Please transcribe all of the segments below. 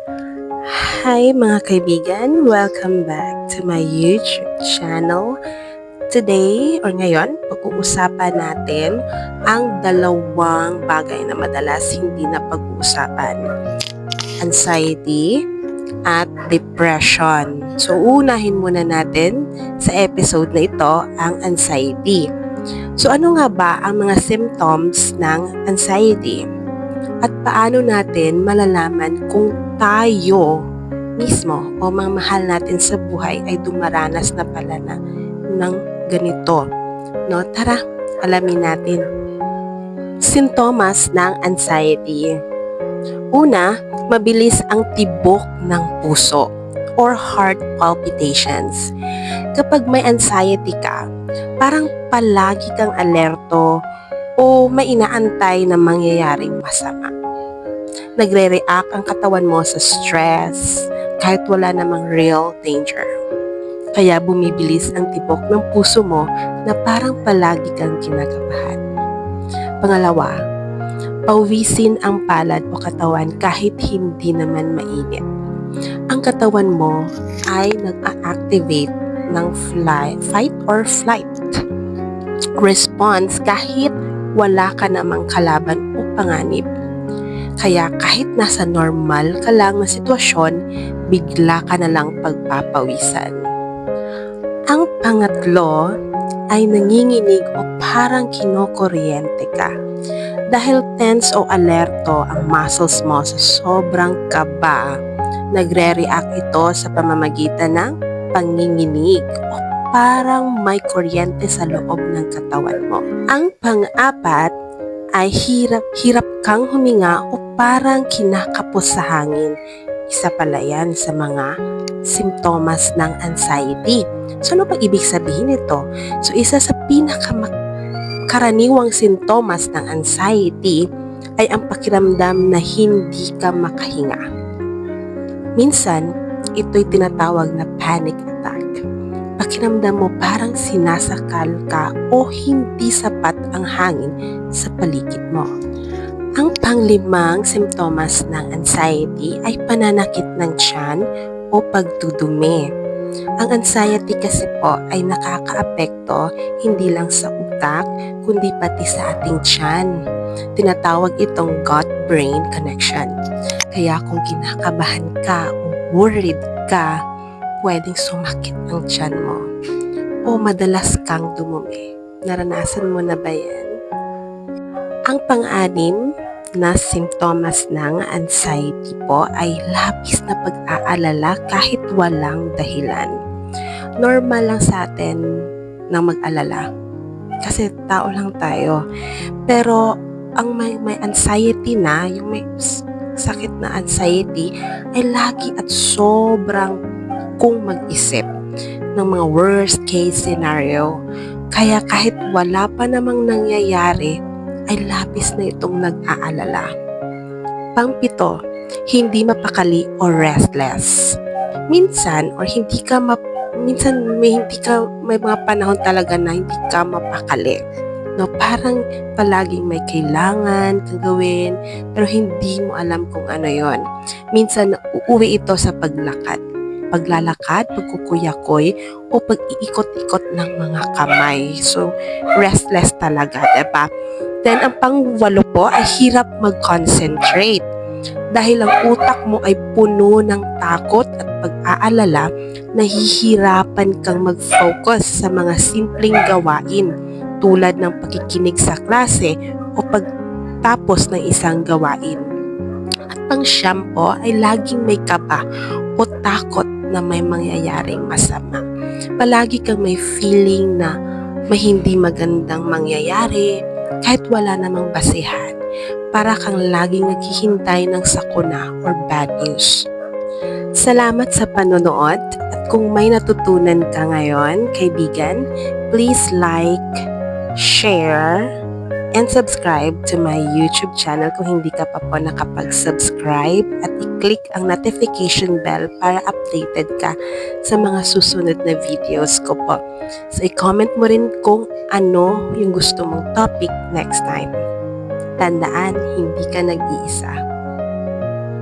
Hi mga kaibigan! Welcome back to my YouTube channel. Today, or ngayon, pag-uusapan natin ang dalawang bagay na madalas hindi na pag-uusapan. Anxiety at depression. So, unahin muna natin sa episode na ito ang anxiety. So, ano nga ba ang mga symptoms ng anxiety? At paano natin malalaman kung tayo mismo o mga mahal natin sa buhay ay dumaranas na pala na ng ganito. No? Tara, alamin natin. Sintomas ng anxiety. Una, mabilis ang tibok ng puso or heart palpitations. Kapag may anxiety ka, parang palagi kang alerto o may inaantay na mangyayaring masama. Nagre-react ang katawan mo sa stress kahit wala namang real danger. Kaya bumibilis ang tibok ng puso mo na parang palagi kang kinakabahan. Pangalawa, pawisin ang palad o katawan kahit hindi naman mainit. Ang katawan mo ay nag-a-activate ng fight or flight response kahit wala ka namang kalaban o panganib. Kaya kahit nasa normal ka lang na sitwasyon, bigla ka na lang pagpapawisan. Ang pangatlo ay nanginginig o parang kinokuryente ka. Dahil tense o alerto ang muscles mo sa sobrang kaba, nagre-react ito sa pamamagitan ng panginginig o parang may kuryente sa loob ng katawan mo. Ang pang-apat ay hirap kang huminga o parang kinakapos sa hangin. Isa pala yan sa mga simptomas ng anxiety. So ano ba ibig sabihin nito? So isa sa karaniwang sintomas ng anxiety ay ang pakiramdam na hindi ka makahinga. Minsan, ito'y tinatawag na panic attack. Pakiramdam mo parang sinasakal ka o hindi sapat ang hangin sa paligid mo. Ang panglimang simptomas ng anxiety ay pananakit ng tiyan o pagdudumi. Ang anxiety kasi po ay nakakaapekto hindi lang sa utak kundi pati sa ating tiyan. Tinatawag itong gut-brain connection. Kaya kung kinakabahan ka o worried ka, pwedeng sumakit ang tiyan mo o madalas kang dumumi. Naranasan mo na ba yan? Ang pang-anim na simptomas ng anxiety po ay labis na pag-aalala kahit walang dahilan. Normal lang sa atin na mag-alala kasi tao lang tayo. Pero ang may anxiety na, yung may sakit na anxiety ay lagi at sobrang kung mag-isip ng mga worst case scenario. Kaya kahit wala pa namang nangyayari, ay labis na itong nag-aalala. Pang-pito, hindi mapakali o restless. Minsan may mga panahon talaga na hindi ka mapakali. No, parang palaging may kailangan kang gawin, pero hindi mo alam kung ano yon. Minsan, uuwi ito sa paglalakad, pagkukuyakoy, o pag-iikot-ikot ng mga kamay. So, restless talaga, diba? Then, ang pang-walo po ay hirap mag-concentrate. Dahil ang utak mo ay puno ng takot at pag-aalala, nahihirapan kang mag-focus sa mga simpleng gawain tulad ng pakikinig sa klase o pagtapos ng isang gawain. At pang-siyam po ay laging may kaba o takot na may mangyayaring masama. Palagi kang may feeling na may hindi magandang mangyayari kahit wala namang basihan. Para kang laging naghihintay ng sakuna or bad news. Salamat sa panonood at kung may natutunan ka ngayon, kaibigan, please like, share, and subscribe to my YouTube channel kung hindi ka pa po nakapag-subscribe at i-click ang notification bell para updated ka sa mga susunod na videos ko po. So, i-comment mo rin kung ano yung gusto mong topic next time. Tandaan, hindi ka nag-iisa.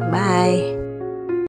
Bye!